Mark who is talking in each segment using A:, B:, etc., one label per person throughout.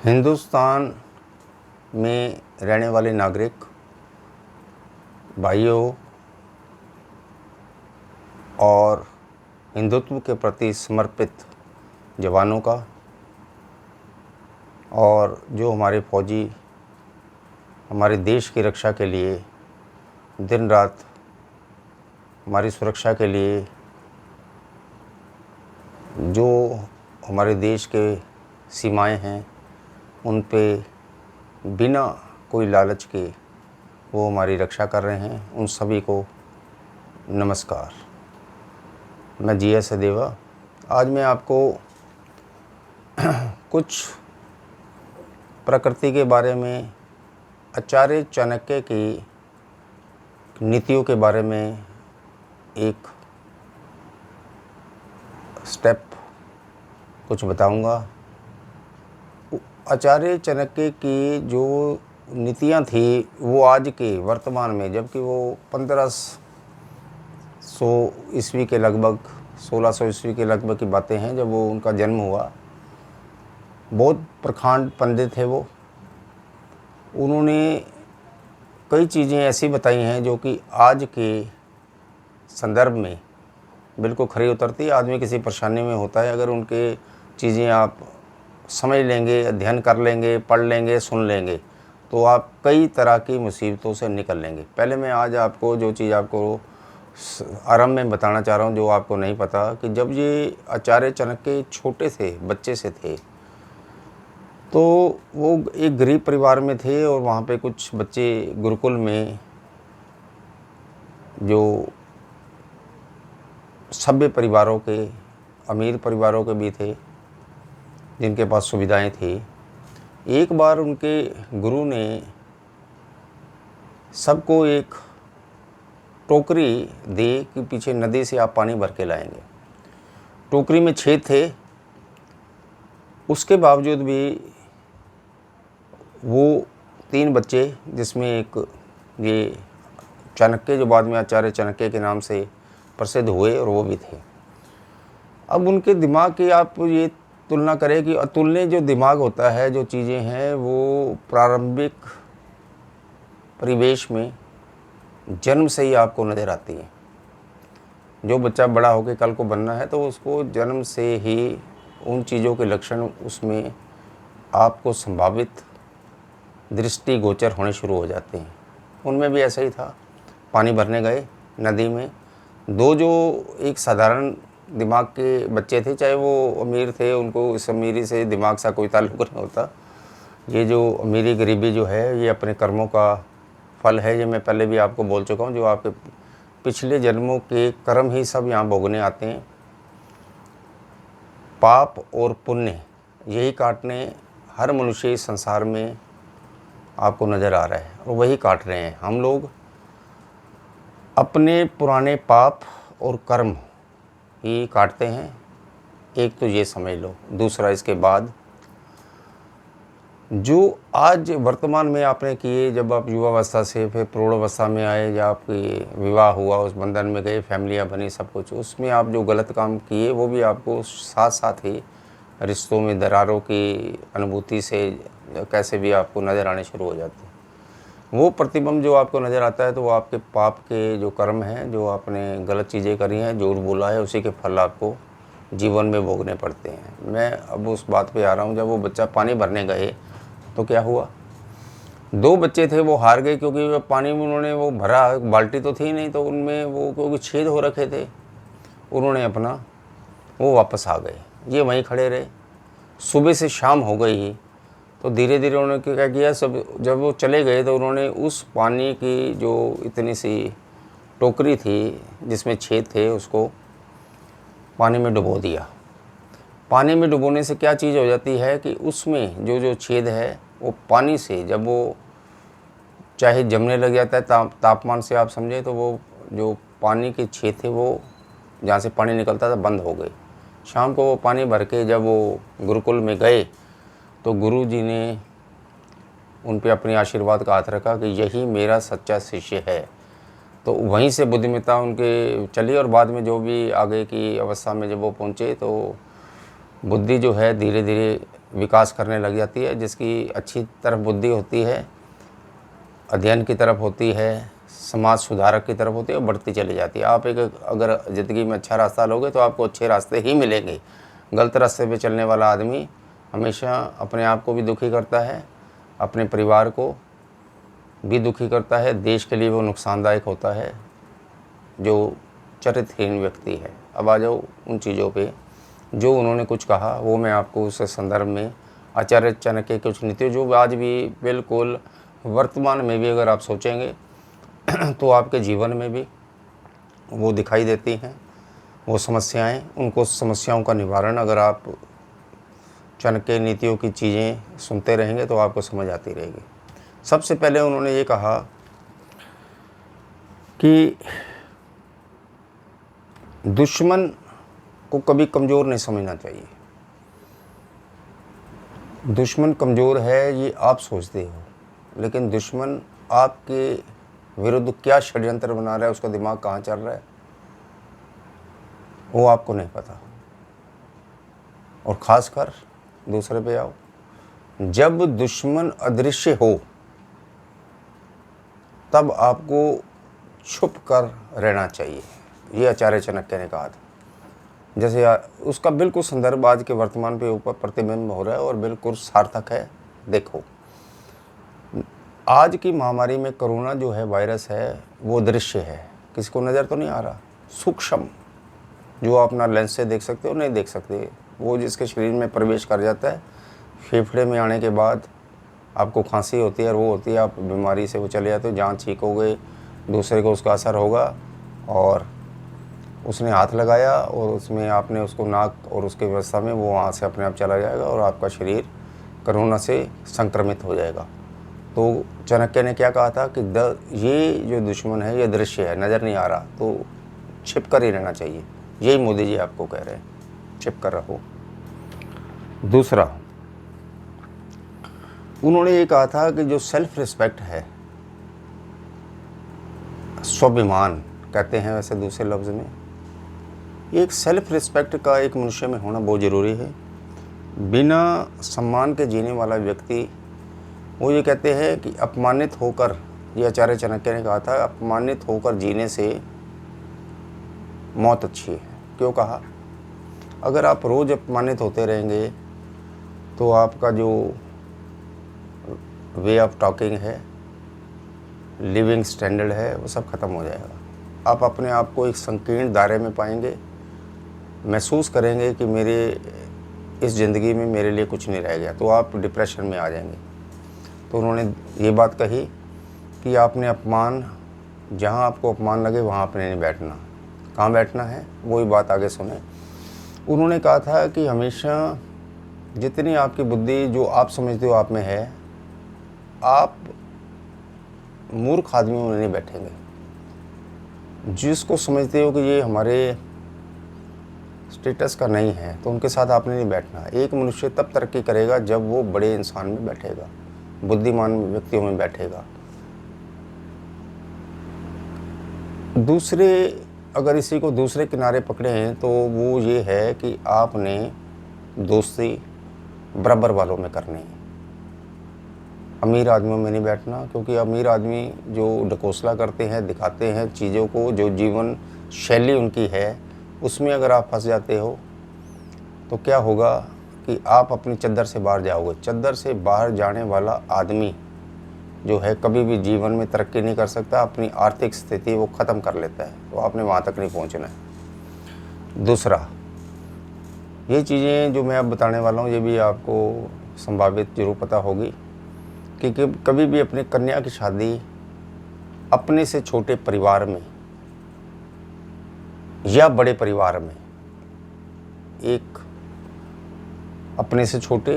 A: हिंदुस्तान में रहने वाले नागरिक भाइयों और हिंदुत्व के प्रति समर्पित जवानों का और जो हमारे फौजी हमारे देश की रक्षा के लिए दिन रात हमारी सुरक्षा के लिए जो हमारे देश के सीमाएं हैं उन पे बिना कोई लालच के वो हमारी रक्षा कर रहे हैं, उन सभी को नमस्कार। मैं जी.एस. सदेवा। आज मैं आपको कुछ प्रकृति के बारे में, आचार्य चाणक्य की नीतियों के बारे में एक स्टेप कुछ बताऊंगा। आचार्य चाणक्य की जो नीतियां थी वो आज के वर्तमान में, जबकि वो 1500 ईस्वी के लगभग 1600 ईस्वी के लगभग की बातें हैं जब वो उनका जन्म हुआ। बहुत प्रखांड पंडित थे वो। उन्होंने कई चीज़ें ऐसी बताई हैं जो कि आज के संदर्भ में बिल्कुल खरी उतरती है। आदमी किसी परेशानी में होता है, अगर उनके चीज़ें आप समझ लेंगे, अध्ययन कर लेंगे, पढ़ लेंगे, सुन लेंगे तो आप कई तरह की मुसीबतों से निकल लेंगे। पहले मैं आज आपको जो चीज़ आपको आरंभ में बताना चाह रहा हूँ, जो आपको नहीं पता, कि जब ये आचार्य चाणक्य छोटे थे, बच्चे से थे, तो वो एक गरीब परिवार में थे और वहाँ पे कुछ बच्चे गुरुकुल में जो सभ्य परिवारों के, अमीर परिवारों के भी थे जिनके पास सुविधाएं थी। एक बार उनके गुरु ने सबको एक टोकरी दी कि पीछे नदी से आप पानी भर के लाएंगे। टोकरी में छेद थे, उसके बावजूद भी वो 3 बच्चे, जिसमें एक ये चाणक्य जो बाद में आचार्य चाणक्य के नाम से प्रसिद्ध हुए, और वो भी थे। अब उनके दिमाग की आप ये तुलना करें कि अतुलनीय जो दिमाग होता है, जो चीज़ें हैं वो प्रारंभिक परिवेश में जन्म से ही आपको नज़र आती हैं। जो बच्चा बड़ा होकर कल को बनना है तो उसको जन्म से ही उन चीज़ों के लक्षण उसमें आपको संभावित दृष्टिगोचर होने शुरू हो जाते हैं। उनमें भी ऐसा ही था। पानी भरने गए नदी में, 2 जो एक साधारण दिमाग के बच्चे थे, चाहे वो अमीर थे, उनको इस अमीरी से दिमाग सा कोई ताल्लुक़ नहीं होता। ये जो अमीरी गरीबी जो है ये अपने कर्मों का फल है। ये मैं पहले भी आपको बोल चुका हूँ, जो आपके पिछले जन्मों के कर्म ही सब यहाँ भोगने आते हैं। पाप और पुण्य यही काटने हर मनुष्य इस संसार में आपको नज़र आ रहा है, और वही काट रहे हैं। हम लोग अपने पुराने पाप और कर्म ही काटते हैं। एक तो ये समझ लो। दूसरा, इसके बाद जो आज वर्तमान में आपने किए, जब आप युवावस्था से फिर प्रौढ़ावस्था में आए, या आपकी विवाह हुआ, उस बंधन में गए, फैमिलियाँ बनी, सब कुछ, उसमें आप जो गलत काम किए वो भी आपको साथ साथ ही रिश्तों में दरारों की अनुभूति से कैसे भी आपको नज़र आने शुरू हो जाते हैं। वो प्रतिबिंब जो आपको नज़र आता है तो वो आपके पाप के जो कर्म हैं, जो आपने गलत चीज़ें करी हैं, झूठ बोला है, उसी के फल आपको जीवन में भोगने पड़ते हैं। मैं अब उस बात पे आ रहा हूँ। जब वो बच्चा पानी भरने गए तो क्या हुआ, 2 बच्चे थे वो हार गए, क्योंकि पानी में उन्होंने वो भरा, बाल्टी तो थी नहीं, तो उनमें वो क्योंकि छेद हो रखे थे, उन्होंने अपना वो वापस आ गए। ये वहीं खड़े रहे। सुबह से शाम हो गई तो धीरे धीरे उन्होंने क्या किया, सब जब वो चले गए तो उन्होंने उस पानी की जो इतनी सी टोकरी थी जिसमें छेद थे उसको पानी में डुबो दिया। पानी में डुबोने से क्या चीज़ हो जाती है कि उसमें जो छेद है वो पानी से जब वो चाहे जमने लग जाता है, तापमान से आप समझे, तो वो जो पानी के छेद थे वो जहाँ से पानी निकलता था बंद हो गए। शाम को वो पानी भर के जब वो गुरुकुल में गए तो गुरुजी ने उन पे अपनी आशीर्वाद का हाथ रखा कि यही मेरा सच्चा शिष्य है। तो वहीं से बुद्धिमत्ता उनके चली, और बाद में जो भी आगे की अवस्था में जब वो पहुँचे तो बुद्धि जो है धीरे धीरे विकास करने लग जाती है। जिसकी अच्छी तरफ बुद्धि होती है, अध्ययन की तरफ होती है, समाज सुधारक की तरफ होती है, बढ़ती चली जाती है। आप एक अगर ज़िंदगी में अच्छा रास्ता लोगे तो आपको अच्छे रास्ते ही मिलेंगे। गलत रास्ते पे चलने वाला आदमी हमेशा अपने आप को भी दुखी करता है, अपने परिवार को भी दुखी करता है, देश के लिए वो नुकसानदायक होता है, जो चरित्रहीन व्यक्ति है। अब आ जाओ उन चीज़ों पे जो उन्होंने कुछ कहा, वो मैं आपको उस संदर्भ में आचार्य चाणक्य की कुछ नीतियाँ जो आज भी बिल्कुल वर्तमान में भी अगर आप सोचेंगे तो आपके जीवन में भी वो दिखाई देती हैं। वो समस्याएं, उनको समस्याओं का निवारण अगर आप चाणक्य नीतियों की चीज़ें सुनते रहेंगे तो आपको समझ आती रहेगी। सबसे पहले उन्होंने ये कहा कि दुश्मन को कभी कमज़ोर नहीं समझना चाहिए। दुश्मन कमज़ोर है ये आप सोचते हो, लेकिन दुश्मन आपके विरुद्ध क्या षड्यंत्र बना रहा है, उसका दिमाग कहाँ चल रहा है, वो आपको नहीं पता। और ख़ासकर दूसरे पे आओ, जब दुश्मन अदृश्य हो तब आपको छुप कर रहना चाहिए। ये आचार्य चाणक्य ने कहा था। जैसे उसका बिल्कुल संदर्भ आज के वर्तमान पे ऊपर प्रतिबिंब हो रहा है और बिल्कुल सार्थक है। देखो, आज की महामारी में कोरोना जो है, वायरस है, वो दृश्य है, किसी को नज़र तो नहीं आ रहा। सूक्ष्म, जो आप अपना लेंस से देख सकते हो नहीं देख सकते, वो जिसके शरीर में प्रवेश कर जाता है, फेफड़े में आने के बाद आपको खांसी होती है और वो होती है, आप बीमारी से वो चले जाते हो, जान ठीक हो गई, दूसरे को उसका असर होगा और उसने हाथ लगाया और उसमें आपने उसको नाक और उसके व्यवस्था में वो वहाँ से अपने आप चला जाएगा और आपका शरीर कोरोना से संक्रमित हो जाएगा। तो चाणक्य ने क्या कहा था कि ये जो दुश्मन है ये दृश्य है, नज़र नहीं आ रहा, तो छिप कर ही रहना चाहिए। यही मोदी जी आपको कह रहे हैं, छिप कर रहो। दूसरा, उन्होंने ये कहा था कि जो सेल्फ रिस्पेक्ट है, स्वाभिमान कहते हैं वैसे दूसरे लफ्ज़ में, एक सेल्फ रिस्पेक्ट का एक मनुष्य में होना बहुत ज़रूरी है। बिना सम्मान के जीने वाला व्यक्ति, वो ये कहते हैं कि अपमानित होकर, ये आचार्य चाणक्य ने कहा था, अपमानित होकर जीने से मौत अच्छी है। क्यों कहा? अगर आप रोज़ अपमानित होते रहेंगे तो आपका जो वे ऑफ टॉकिंग है, लिविंग स्टैंडर्ड है, वो सब ख़त्म हो जाएगा। आप अपने आप को एक संकीर्ण दायरे में पाएंगे, महसूस करेंगे कि मेरे इस ज़िंदगी में मेरे लिए कुछ नहीं रह गया, तो आप डिप्रेशन में आ जाएंगे। तो उन्होंने ये बात कही कि आपने अपमान, जहाँ आपको अपमान लगे वहाँ आपने नहीं बैठना। कहाँ बैठना है, वही बात आगे सुने। उन्होंने कहा था कि हमेशा जितनी आपकी बुद्धि, जो आप समझते हो आप में है, आप मूर्ख आदमियों में नहीं बैठेंगे। जिसको समझते हो कि ये हमारे स्टेटस का नहीं है, तो उनके साथ आपने नहीं बैठना। एक मनुष्य तब तरक्की करेगा जब वो बड़े इंसान में बैठेगा, बुद्धिमान व्यक्तियों में बैठेगा। दूसरे, अगर इसी को दूसरे किनारे पकड़े हैं तो वो ये है कि आपने दोस्ती बराबर वालों में करनी है। अमीर आदमियों में नहीं बैठना, क्योंकि अमीर आदमी जो ढकोसला करते हैं, दिखाते हैं चीज़ों को, जो जीवन शैली उनकी है, उसमें अगर आप फंस जाते हो तो क्या होगा कि आप अपनी चद्दर से बाहर जाओगे। चद्दर से बाहर जाने वाला आदमी जो है कभी भी जीवन में तरक्की नहीं कर सकता, अपनी आर्थिक स्थिति वो ख़त्म कर लेता है। तो आपने वहाँ तक नहीं पहुँचना है। दूसरा, ये चीज़ें जो मैं अब बताने वाला हूँ, ये भी आपको संभावित जरूर पता होगी कि कभी भी अपनी कन्या की शादी अपने से छोटे परिवार में या बड़े परिवार में, एक अपने से छोटे,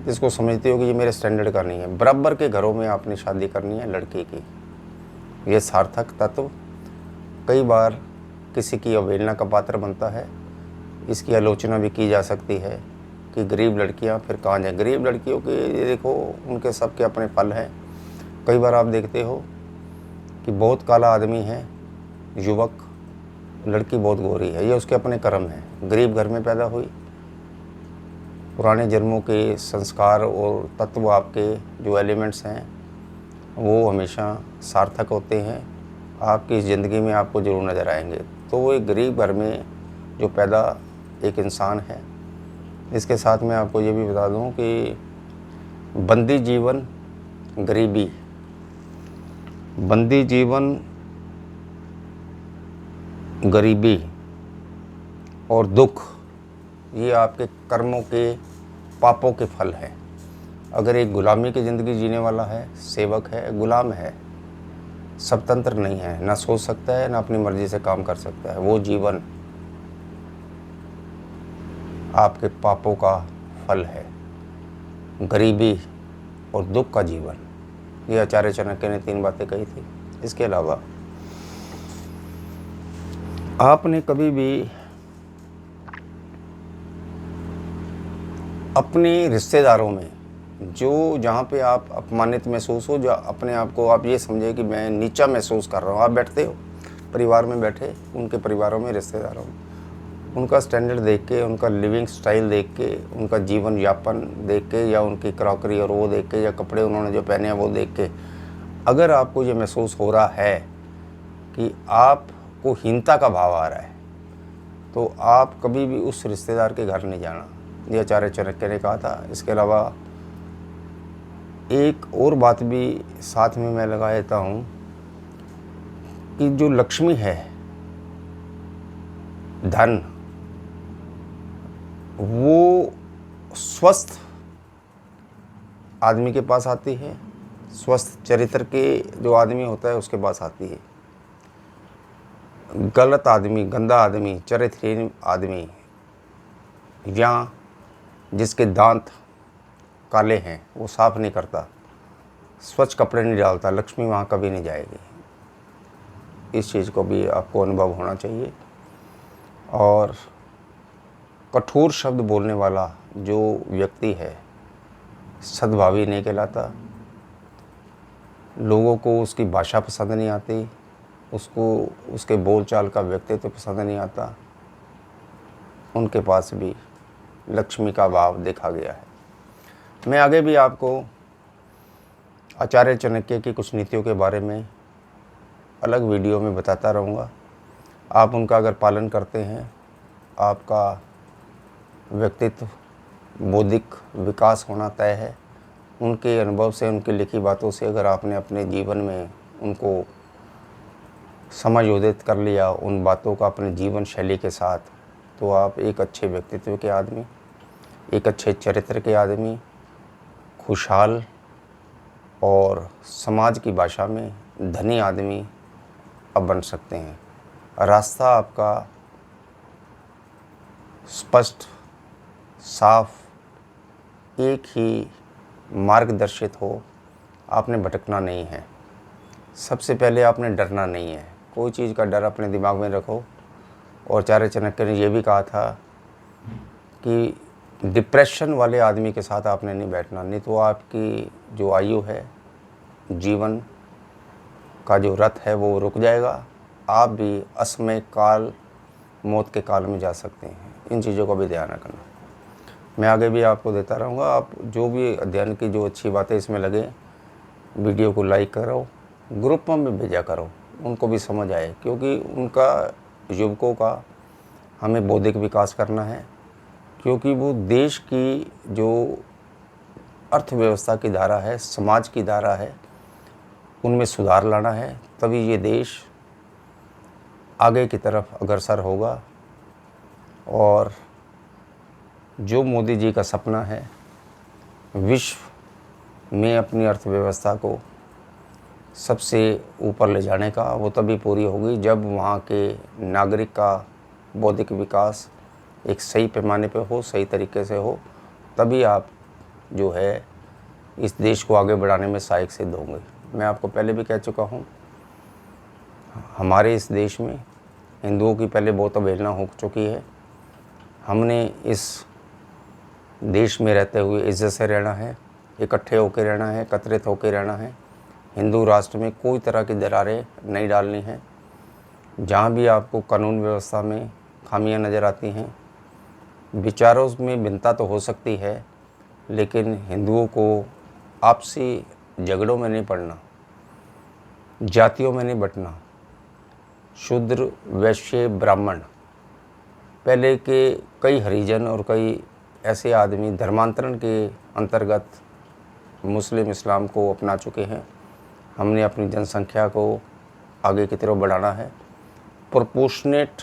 A: जिसको समझते हो कि ये मेरे स्टैंडर्ड का नहीं है, बराबर के घरों में आपने शादी करनी है लड़के की। ये सार्थक तत्व कई बार किसी की अवहेलना का पात्र बनता है। इसकी आलोचना भी की जा सकती है कि गरीब लड़कियां फिर कहाँ जाएं। गरीब लड़कियों के ये देखो, उनके सबके अपने फल हैं। कई बार आप देखते हो कि बहुत काला आदमी है युवक, लड़की बहुत गोरी है, ये उसके अपने कर्म है। गरीब घर में पैदा हुई पुराने जन्मों के संस्कार और तत्व, आपके जो एलिमेंट्स हैं वो हमेशा सार्थक होते हैं। आपकी ज़िंदगी में आपको ज़रूर नज़र आएंगे। तो वो एक गरीब घर में जो पैदा एक इंसान है। इसके साथ मैं आपको ये भी बता दूं कि बंदी जीवन, गरीबी, बंदी जीवन, गरीबी और दुख, ये आपके कर्मों के, पापों के फल हैं। अगर एक गुलामी की ज़िंदगी जीने वाला है, सेवक है, गुलाम है, स्वतंत्र नहीं है, ना सोच सकता है, ना अपनी मर्जी से काम कर सकता है, वो जीवन आपके पापों का फल है। गरीबी और दुख का जीवन, ये आचार्य चाणक्य ने 3 बातें कही थी। इसके अलावा आपने कभी भी अपने रिश्तेदारों में जो, जहाँ पे आप अपमानित महसूस हो, जो अपने आप को आप ये समझे कि मैं नीचा महसूस कर रहा हूँ, आप बैठते हो परिवार में, बैठे उनके परिवारों में, रिश्तेदारों में, उनका स्टैंडर्ड देख के, उनका लिविंग स्टाइल देख के, उनका जीवन यापन देख के, या उनकी क्रॉकरी और वो देख के, या कपड़े उन्होंने जो पहने हैं वो देख के, अगर आपको ये महसूस हो रहा है कि आपको हीनता का भाव आ रहा है, तो आप कभी भी उस रिश्तेदार के घर नहीं जाना, ये आचार्य चाणक्य ने कहा था। इसके अलावा एक और बात भी साथ में मैं लगा देता हूँ कि जो लक्ष्मी है, धन, वो स्वस्थ आदमी के पास आती है, स्वस्थ चरित्र के जो आदमी होता है उसके पास आती है। गलत आदमी, गंदा आदमी, चरित्रहीन आदमी, या जिसके दांत काले हैं, वो साफ नहीं करता, स्वच्छ कपड़े नहीं डालता, लक्ष्मी वहाँ कभी नहीं जाएगी। इस चीज़ को भी आपको अनुभव होना चाहिए। और कठोर शब्द बोलने वाला जो व्यक्ति है, सद्भावी नहीं कहलाता। लोगों को उसकी भाषा पसंद नहीं आती, उसको उसके बोलचाल का व्यक्तित्व तो पसंद नहीं आता, उनके पास भी लक्ष्मी का भाव देखा गया है। मैं आगे भी आपको आचार्य चाणक्य की कुछ नीतियों के बारे में अलग वीडियो में बताता रहूँगा। आप उनका अगर पालन करते हैं, आपका व्यक्तित्व, बौद्धिक विकास होना तय है। उनके अनुभव से, उनकी लिखी बातों से अगर आपने अपने जीवन में उनको समायोजित कर लिया, उन बातों का अपने जीवन शैली के साथ, तो आप एक अच्छे व्यक्तित्व के आदमी, एक अच्छे चरित्र के आदमी, खुशहाल और समाज की भाषा में धनी आदमी अब बन सकते हैं। रास्ता आपका स्पष्ट, साफ, एक ही मार्गदर्शित हो, आपने भटकना नहीं है। सबसे पहले आपने डरना नहीं है, कोई चीज़ का डर अपने दिमाग में रखो। और आचार्य चाणक्य ने यह भी कहा था कि डिप्रेशन वाले आदमी के साथ आपने नहीं बैठना, नहीं तो आपकी जो आयु है, जीवन का जो रथ है वो रुक जाएगा, आप भी असमय काल, मौत के काल में जा सकते हैं। इन चीज़ों का भी ध्यान रखना। मैं आगे भी आपको देता रहूँगा। आप जो भी अध्ययन की जो अच्छी बातें इसमें लगे, वीडियो को लाइक करो, ग्रुप में भेजा करो, उनको भी समझ आए, क्योंकि उनका, युवकों का हमें बौद्धिक विकास करना है, क्योंकि वो देश की जो अर्थव्यवस्था की धारा है, समाज की धारा है, उनमें सुधार लाना है। तभी ये देश आगे की तरफ अग्रसर होगा। और जो मोदी जी का सपना है विश्व में अपनी अर्थव्यवस्था को सबसे ऊपर ले जाने का, वो तभी पूरी होगी जब वहाँ के नागरिक का बौद्धिक विकास एक सही पैमाने पे हो, सही तरीके से हो। तभी आप जो है इस देश को आगे बढ़ाने में सहायक सिद्ध होंगे। मैं आपको पहले भी कह चुका हूँ, हमारे इस देश में हिंदुओं की पहले बहुत अवहेलना हो चुकी है। हमने इस देश में रहते हुए इज्जत से रहना है, इकट्ठे होकर रहना है, एकत्रित होकर रहना है। हिंदू राष्ट्र में कोई तरह की दरारें नहीं डालनी हैं। जहाँ भी आपको कानून व्यवस्था में खामियां नज़र आती हैं, विचारों में भिन्नता तो हो सकती है, लेकिन हिंदुओं को आपसी झगड़ों में नहीं पड़ना, जातियों में नहीं बंटना। शूद्र, वैश्य, ब्राह्मण, पहले के कई हरिजन और कई ऐसे आदमी धर्मांतरण के अंतर्गत मुस्लिम इस्लाम को अपना चुके हैं। हमने अपनी जनसंख्या को आगे की तरफ बढ़ाना है। Proportionate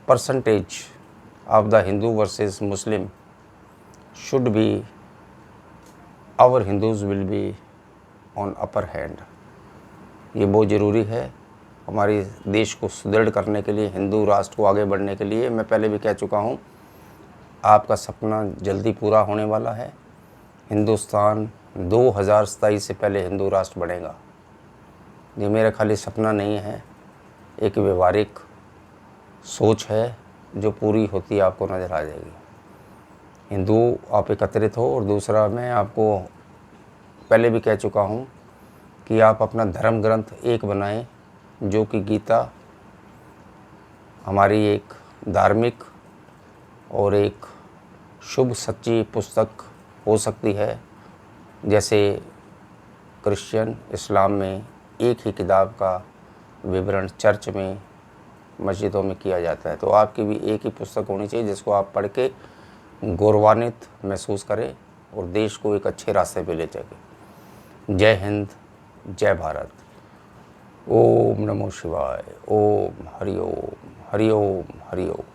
A: percentage of the Hindu versus Muslim should be, our Hindus will be on upper hand. ये बहुत ज़रूरी है हमारे देश को सुदृढ़ करने के लिए, हिंदू राष्ट्र को आगे बढ़ने के लिए। मैं पहले भी कह चुका हूँ, आपका सपना जल्दी पूरा होने वाला है। हिंदुस्तान 2027 से पहले हिंदू राष्ट्र बनेगा। ये मेरा खाली सपना नहीं है, एक व्यवहारिक सोच है जो पूरी होती आपको नज़र आ जाएगी। हिंदू आप एकत्रित हो। और दूसरा, मैं आपको पहले भी कह चुका हूँ कि आप अपना धर्म ग्रंथ एक बनाएं, जो कि गीता हमारी एक धार्मिक और एक शुभ सच्ची पुस्तक हो सकती है। जैसे क्रिश्चियन, इस्लाम में एक ही किताब का विवरण चर्च में, मस्जिदों में किया जाता है, तो आपकी भी एक ही पुस्तक होनी चाहिए जिसको आप पढ़ के गौरवान्वित महसूस करें और देश को एक अच्छे रास्ते पे ले जाएं। जय हिंद, जय भारत। ओम नमो शिवाय। ओम हरि ओम, हरि ओम, हरि ओम।